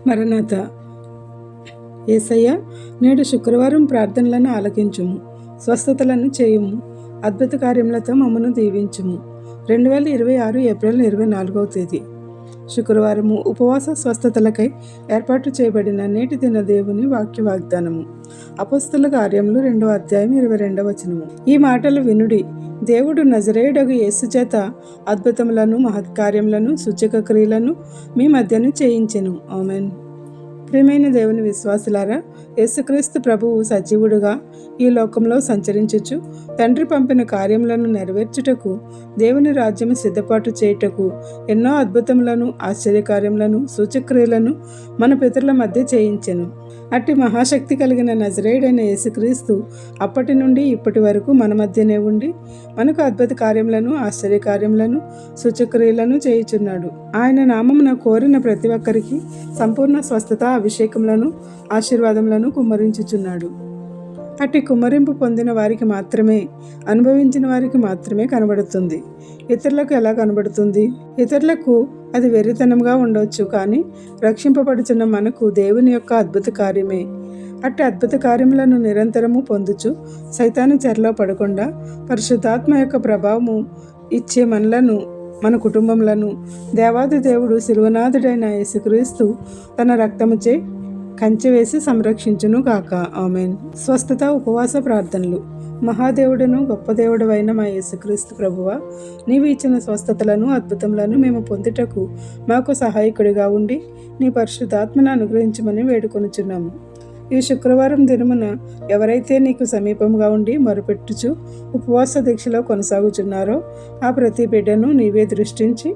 మరణాత. యేసయ్య, నేడు శుక్రవారం ప్రార్థనలను ఆలకించుము, స్వస్థతలను చేయుము, అద్భుత కార్యములతో మమ్మను దీవించుము. 2026 ఏప్రిల్ 24వ తేదీ శుక్రవారము. ఉపవాస స్వస్థతలకై ఏర్పాటు చేయబడిన నేటి దిన దేవుని వాక్య వాగ్దానము. అపొస్తలుల కార్యములు 2వ అధ్యాయం 22వ వచనము. ఈ మాటలు వినుడి. దేవుడు నజరేయుడగు యేసు చేత అద్భుతములను, మహత్కార్యములను, సూచక క్రియలను మీ మధ్యను చేయించెను. ఆమేన్. ప్రియమైన దేవుని విశ్వాసులారా, యేసుక్రీస్తు ప్రభువు సజీవుడుగా ఈ లోకంలో సంచరించుచు తండ్రి పంపిన కార్యములను నెరవేర్చుటకు, దేవుని రాజ్యము సిద్ధపాటు చేయుటకు ఎన్నో అద్భుతములను, ఆశ్చర్యకార్యములను, సూచక్రియలను మన పితరుల మధ్య చేయించెను. అట్టి మహాశక్తి కలిగిన నజరేయుడైన యేసుక్రీస్తు అప్పటి నుండి ఇప్పటి వరకు మన మధ్యనే ఉండి మనకు అద్భుత కార్యములను, ఆశ్చర్యకార్యములను, సూచక్రియలను చేయుచున్నాడు. ఆయన నామమున కోరిన ప్రతి ఒక్కరికి సంపూర్ణ స్వస్థత, అభిషేకములను, ఆశీర్వాదములను కుమ్మరించుచున్నాడు. అట్టి కుమ్మరింపు పొందిన వారికి మాత్రమే, అనుభవించిన వారికి మాత్రమే కనబడుతుంది. ఇతరులకు ఎలా కనబడుతుంది? ఇతరులకు అది వెర్రితనంగా ఉండవచ్చు, కానీ రక్షింపబడుచున్న మనకు దేవుని యొక్క అద్భుత కార్యమే. అట్టి అద్భుత కార్యములను నిరంతరము పొందుచు సైతాను చెరలో పడకుండా పరిశుద్ధాత్మ యొక్క ప్రభావము ఇచ్చే మనలను, మన కుటుంబములను దేవాది దేవుడు శిలువనాథుడైన యేసుక్రీస్తు తన రక్తముచే కంచె వేసి సంరక్షించును గాక. ఆమేన్. స్వస్థత ఉపవాస ప్రార్థనలు. మహాదేవుడును గొప్ప దేవుడవైన మా యేసుక్రీస్తు ప్రభువా, నీవు ఇచ్చిన స్వస్థతలను, అద్భుతములను మేము పొందుటకు మాకు సహాయకుడిగా ఉండి నీ పరిశుద్ధాత్మను అనుగ్రహించమని వేడుకొనుచున్నాము. ఈ శుక్రవారం దినమున ఎవరైతే నీకు సమీపంగా ఉండి మొరపెట్టుచు ఉపవాస దీక్షలో కొనసాగుచున్నారో ఆ ప్రతి బిడ్డను నీవే దృష్టించి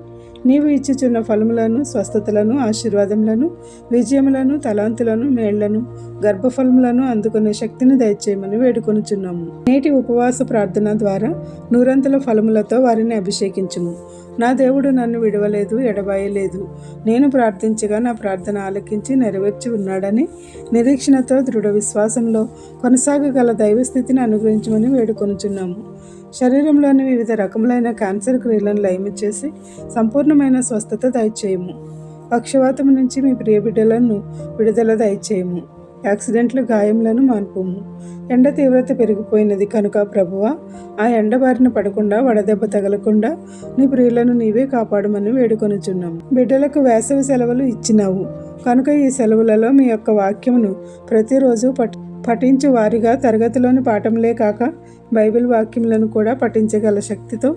నీవు ఇచ్చుచున్న ఫలములను, స్వస్థతలను, ఆశీర్వాదములను, విజయములను, తలాంతులను, మేళ్లను, గర్భఫలములను అందుకునే శక్తిని దయచేయమని వేడుకొనుచున్నాము. నేటి ఉపవాస ప్రార్థన ద్వారా నూరంతుల ఫలములతో వారిని అభిషేకించుము. నా దేవుడు నన్ను విడవలేదు, ఎడబాయలేదు. నేను ప్రార్థించగా నా ప్రార్థన ఆలకించి నెరవేర్చి ఉన్నాడని నిరీక్షణతో దృఢ విశ్వాసంలో కొనసాగగల దైవస్థితిని అనుగ్రహించమని వేడుకొనుచున్నాము. శరీరంలోని వివిధ రకములైన క్యాన్సర్ క్రియలను లయము చేసి సంపూర్ణమైన స్వస్థత దయచేయము. పక్షవాతం నుంచి మీ ప్రియ బిడ్డలను విడుదల దయచేయము. యాక్సిడెంట్లు, గాయములను మాన్పుము. ఎండ తీవ్రత పెరిగిపోయినది కనుక ప్రభువా, ఆ ఎండ బారిన పడకుండా, వడదెబ్బ తగలకుండా నీ ప్రియులను నీవే కాపాడమని వేడుకొనుచున్నాము. బిడ్డలకు వేసవి సెలవులు ఇచ్చినావు కనుక ఈ సెలవులలో మీ యొక్క వాక్యమును ప్రతిరోజు పఠించు వారిగా తరగతిలోని పాఠములే కాక బైబిల్ వాక్యములను కూడా పఠించగల శక్తితో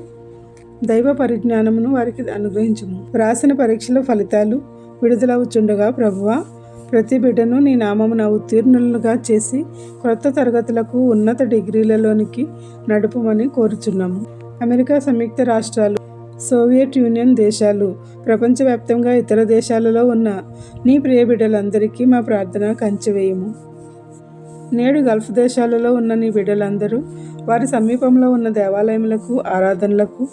దైవ పరిజ్ఞానమును వారికి అనుగ్రహించుము. వ్రాసిన పరీక్షల ఫలితాలు విడుదలవుచుండగా ప్రభువా, ప్రతి బిడ్డను నీ నామమున ఉత్తీర్ణులుగా చేసి క్రొత్త తరగతులకు, ఉన్నత డిగ్రీలలోనికి నడుపుమని కోరుచున్నాము. అమెరికా సంయుక్త రాష్ట్రాలు, సోవియట్ యూనియన్ దేశాలు, ప్రపంచవ్యాప్తంగా ఇతర దేశాలలో ఉన్న నీ ప్రియ బిడ్డలందరికీ మా ప్రార్థన కంచెవేయము. నేడు గల్ఫ్ దేశాలలో ఉన్న నీ బిడ్డలందరూ వారి సమీపంలో ఉన్న దేవాలయములకు, ఆరాధనలకు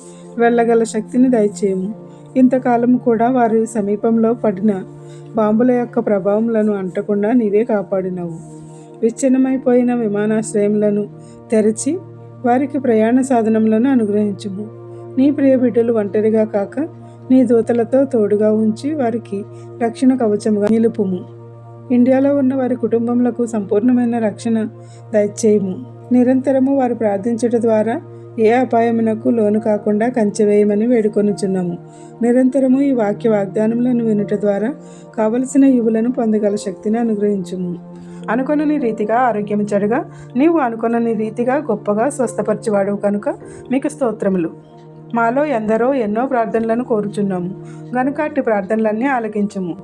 వెళ్ళగల శక్తిని దయచేయము. ఇంతకాలం కూడా వారి సమీపంలో పడిన బాంబుల యొక్క ప్రభావములను అంటకుండా నీవే కాపాడినవు. విచ్ఛిన్నమైపోయిన విమానాశ్రయములను తెరిచి వారికి ప్రయాణ సాధనములను అనుగ్రహించుము. నీ ప్రియ బిడ్డలు ఒంటరిగా కాక నీ దూతలతో తోడుగా ఉంచి వారికి రక్షణ కవచముగా నిలుపుము. ఇండియాలో ఉన్న వారి కుటుంబములకు సంపూర్ణమైన రక్షణ దయచేయము. నిరంతరము వారు ప్రార్థించడం ద్వారా ఏ అపాయమునకు లోను కాకుండా కంచెవేయమని వేడుకొనుచున్నాము. నిరంతరము ఈ వాక్య వాగ్దానములను వినుట ద్వారా కావలసిన ఈవులను పొందగల శక్తిని అనుగ్రహించుము. అనుకొనని రీతిగా ఆరోగ్యము చెడగా నీవు అనుకొనని రీతిగా గొప్పగా స్వస్థపరచువాడు కనుక మీకు స్తోత్రములు. మాలో ఎందరో ఎన్నో ప్రార్థనలను కోరుచున్నాము గనుక అట్టి ప్రార్థనలన్నీ ఆలకించుము.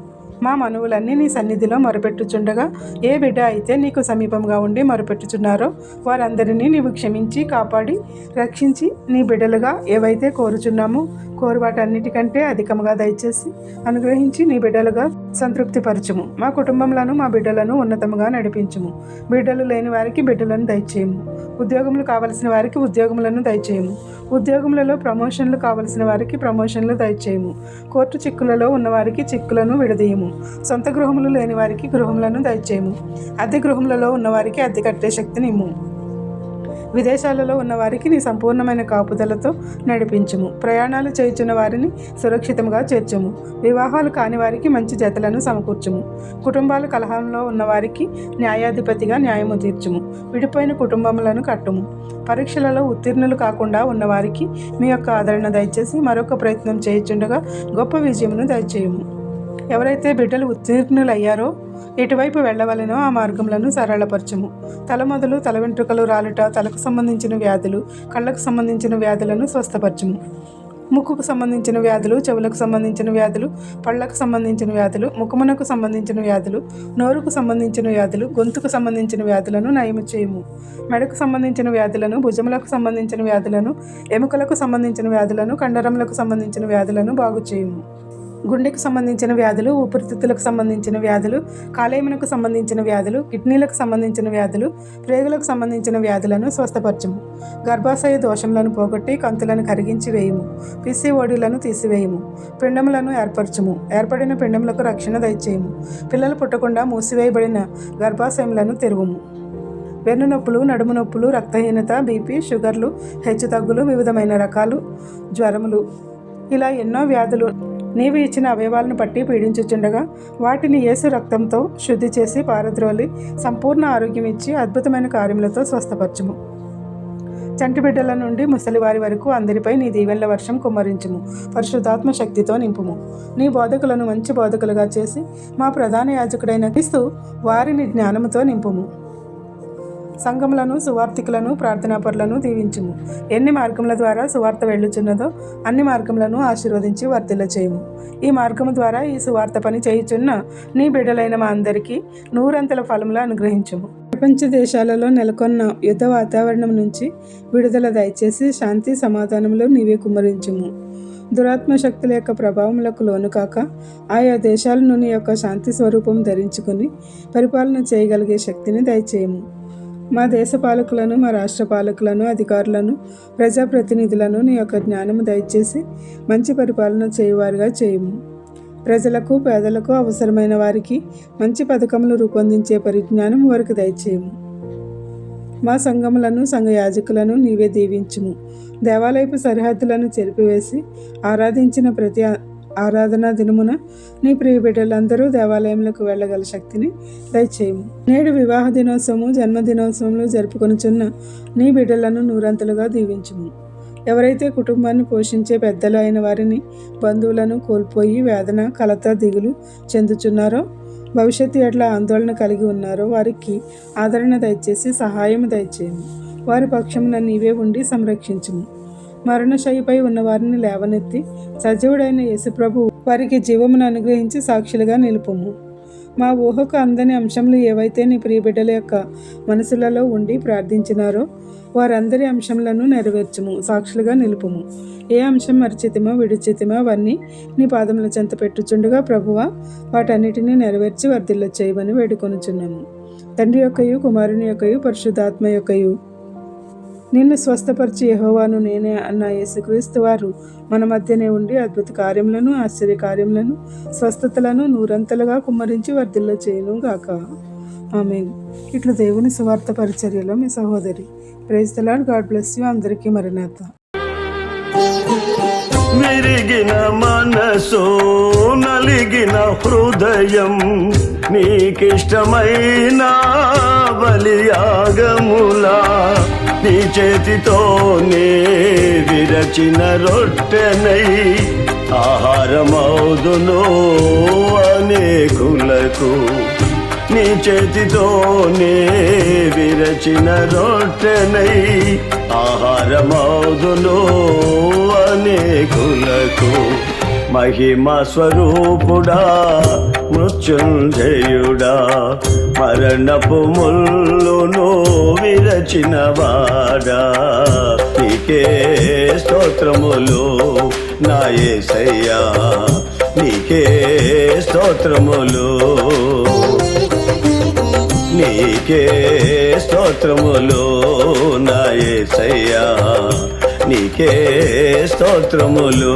మా మనవులన్నీ నీ సన్నిధిలో మొరపెట్టుచుండగా ఏ బిడ్డ అయితే నీకు సమీపంగా ఉండి మొరపెట్టుచున్నారో వారందరినీ నీవు క్షమించి, కాపాడి, రక్షించి నీ బిడ్డలుగా ఏవైతే కోరుచున్నామో కోరు వాటన్నిటికంటే అధికముగా దయచేసి అనుగ్రహించి నీ బిడ్డలుగా సంతృప్తిపరచుము. మా కుటుంబములను, మా బిడ్డలను ఉన్నతముగా నడిపించుము. బిడ్డలు లేని వారికి బిడ్డలను దయచేయము. ఉద్యోగములు కావలసిన వారికి ఉద్యోగములను దయచేయము. ఉద్యోగములలో ప్రమోషన్లు కావలసిన వారికి ప్రమోషన్లు దయచేయము. కోర్టు చిక్కులలో ఉన్నవారికి చిక్కులను విడదీయము. సొంత గృహములు లేని వారికి గృహములను దయచేయము. అద్దె గృహములలో ఉన్నవారికి అద్దె కట్టే శక్తిని ఇమ్ము. విదేశాలలో ఉన్న వారికి నీ సంపూర్ణమైన కాపుదలతో నడిపించుము. ప్రయాణాలు చేయుచున్న వారిని సురక్షితంగా చేర్చుము. వివాహాలు కాని వారికి మంచి జతలను సమకూర్చుము. కుటుంబాల కలహంలో ఉన్న వారికి న్యాయాధిపతిగా న్యాయము తీర్చుము. విడిపోయిన కుటుంబములను కట్టుము. పరీక్షలలో ఉత్తీర్ణులు కాకుండా ఉన్నవారికి మీ యొక్క ఆదరణ దయచేసి మరొక ప్రయత్నం చేయుచుండగా గొప్ప విజయమును దయచేయము. ఎవరైతే బిడ్డలు ఉత్తీర్ణులయ్యారో ఎటువైపు వెళ్ళవలనో ఆ మార్గములను సరళపరచుము. తల మొదలు తల వెంట్రుకలు రాలుట, తలకు సంబంధించిన వ్యాధులు, కళ్ళకు సంబంధించిన వ్యాధులను స్వస్థపరచుము. ముక్కుకు సంబంధించిన వ్యాధులు, చెవులకు సంబంధించిన వ్యాధులు, పళ్ళకు సంబంధించిన వ్యాధులు, ముఖమునకు సంబంధించిన వ్యాధులు, నోరుకు సంబంధించిన వ్యాధులు, గొంతుకు సంబంధించిన వ్యాధులను నయము చేయుము. మెడకు సంబంధించిన వ్యాధులను, భుజములకు సంబంధించిన వ్యాధులను, ఎముకలకు సంబంధించిన వ్యాధులను, కండరములకు సంబంధించిన వ్యాధులను బాగు చేయుము. గుండెకు సంబంధించిన వ్యాధులు, ఊపిరితిత్తులకు సంబంధించిన వ్యాధులు, కాలేయమునకు సంబంధించిన వ్యాధులు, కిడ్నీలకు సంబంధించిన వ్యాధులు, ప్రేగులకు సంబంధించిన వ్యాధులను స్వస్థపరచుము. గర్భాశయ దోషములను పోగొట్టి కంతులను కరిగించి వేయుము. పిసిఓడిలను తీసివేయుము. పిండములను ఏర్పరచుము. ఏర్పడిన పిండములకు రక్షణ దయచేయము. పిల్లలు పుట్టకుండా మూసివేయబడిన గర్భాశయములను తెరువుము. వెన్ను నొప్పులు, నడుము నొప్పులు, రక్తహీనత, బీపీ, షుగర్లు, హెచ్చుతగ్గులు, వివిధమైన రకాలు జ్వరములు, ఇలా ఎన్నో వ్యాధులు నీవు ఇచ్చిన అవయవాలను బట్టి పీడించుచుండగా వాటిని యేసు రక్తంతో శుద్ధి చేసి పారద్రోలి సంపూర్ణ ఆరోగ్యం ఇచ్చి అద్భుతమైన కార్యములతో స్వస్థపరచుము. చంటి బిడ్డల నుండి ముసలివారి వరకు అందరిపై నీ దీవెనల వర్షం కుమ్మరించుము. పరిశుద్ధాత్మ శక్తితో నింపుము. నీ బోధకులను మంచి బోధకులుగా చేసి మా ప్రధాన యాజకుడైన క్రీస్తు వారిని జ్ఞానముతో నింపుము. సంఘములను, సువార్థికులను, ప్రార్థనాపరులను దీవించుము. ఎన్ని మార్గముల ద్వారా సువార్త వెళ్ళుచున్నదో అన్ని మార్గములను ఆశీర్వదించి వర్ధిల్ల చేయుము. ఈ మార్గము ద్వారా ఈ సువార్త పని చేయుచున్న నీ బిడ్డలైన మా అందరికీ నూరంతల ఫలములు అనుగ్రహించుము. ప్రపంచ దేశాలలో నెలకొన్న యుద్ధ వాతావరణం నుంచి విడుదల దయచేసి శాంతి సమాధానములు నీవే కుమ్మరించుము. దురాత్మ శక్తుల యొక్క ప్రభావములకు లోను కాక ఆయా దేశాలను నీ యొక్క శాంతి స్వరూపం ధరించుకుని పరిపాలన చేయగలిగే శక్తిని దయచేయము. మా దేశ పాలకులను, మా రాష్ట్ర పాలకులను, అధికారులను, ప్రజాప్రతినిధులను నీ యొక్క జ్ఞానము దయచేసి మంచి పరిపాలన చేయువారుగా చేయుము. ప్రజలకు, పేదలకు, అవసరమైన వారికి మంచి పథకములు రూపొందించే పరిజ్ఞానం వారికి దయచేయము. మా సంఘములను, సంఘ యాజకులను నీవే దీవించుము. దేవాలయపు సరిహద్దులను చెరిపివేసి ఆరాధించిన ప్రతి ఆరాధనా దినమున నీ ప్రియ బిడ్డలందరూ దేవాలయములకు వెళ్ళగల శక్తిని దయచేయము. నేడు వివాహ దినోత్సవము, జన్మదినోత్సవములు జరుపుకొనుచున్న నీ బిడ్డలను నూరంతలుగా దీవించుము. ఎవరైతే కుటుంబాన్ని పోషించే పెద్దలు అయిన వారిని, బంధువులను కోల్పోయి వేదన, కలత, దిగులు చెందుచున్నారో, భవిష్యత్తు ఎట్లా ఆందోళన కలిగి ఉన్నారో వారికి ఆదరణ దయచేసి సహాయం దయచేయము. వారి పక్షమున నీవే ఉండి సంరక్షించుము. మరణశయ్యపై ఉన్న వారిని లేవనెత్తి సజీవుడైన యేసుప్రభు వారికి జీవమును అనుగ్రహించి సాక్షులుగా నిలుపుము. మా ఊహకు అందని అంశములు ఏవైతే నీ ప్రియబిడ్డల యొక్క మనసులలో ఉండి ప్రార్థించినారో వారందరి అంశములను నెరవేర్చుము, సాక్షులుగా నిలుపుము. ఏ అంశం మరిచితిమో విడిచితిమో అవన్నీ నీ పాదముల చెంత పెట్టుచుండగా ప్రభువా వాటన్నిటినీ నెరవేర్చి వర్ధిల్ల చేయమని వేడుకొనుచున్నాము. తండ్రి యొక్కయు, కుమారుని యొక్కయు, పరిశుద్ధాత్మ యొక్కయు నిన్ను స్వస్థపరిచి యెహోవాను నేనే అన్న యేసుక్రీస్తు వారు మన మధ్యనే ఉండి అద్భుత కార్యములను, ఆశ్చర్య కార్యములను, స్వస్థతలను నూరంతలుగా కుమ్మరించి వర్ధిల్ల చేయును గాక. ఆమేన్. ఇట్లు దేవుని సువార్త పరిచర్యలో మీ సహోదరి. Praise the Lord. God bless you. అందరికీ మరణాత. విరిగిన మనసు, నలిగిన హృదయం, నీకిష్టమైన బలియాగములా నీ చేతితోనే విరచిన రొట్టెనై ఆహారమౌదును అనేకులకు. నీ చేతితోనే విరచిన రొట్టెనై ఆహారమౌదును అనేకులకు. మహిమ స్వరూపుడా, మృత్యుంజయుడా, మరణపు ముల్లును విరచిన వాడా, నీకే స్తోత్రములు నా యేసయ్యా, నీకే స్తోత్రములు, నీకే స్తోత్రములు నా యేసయ్యా, నీకే స్తోత్రములు.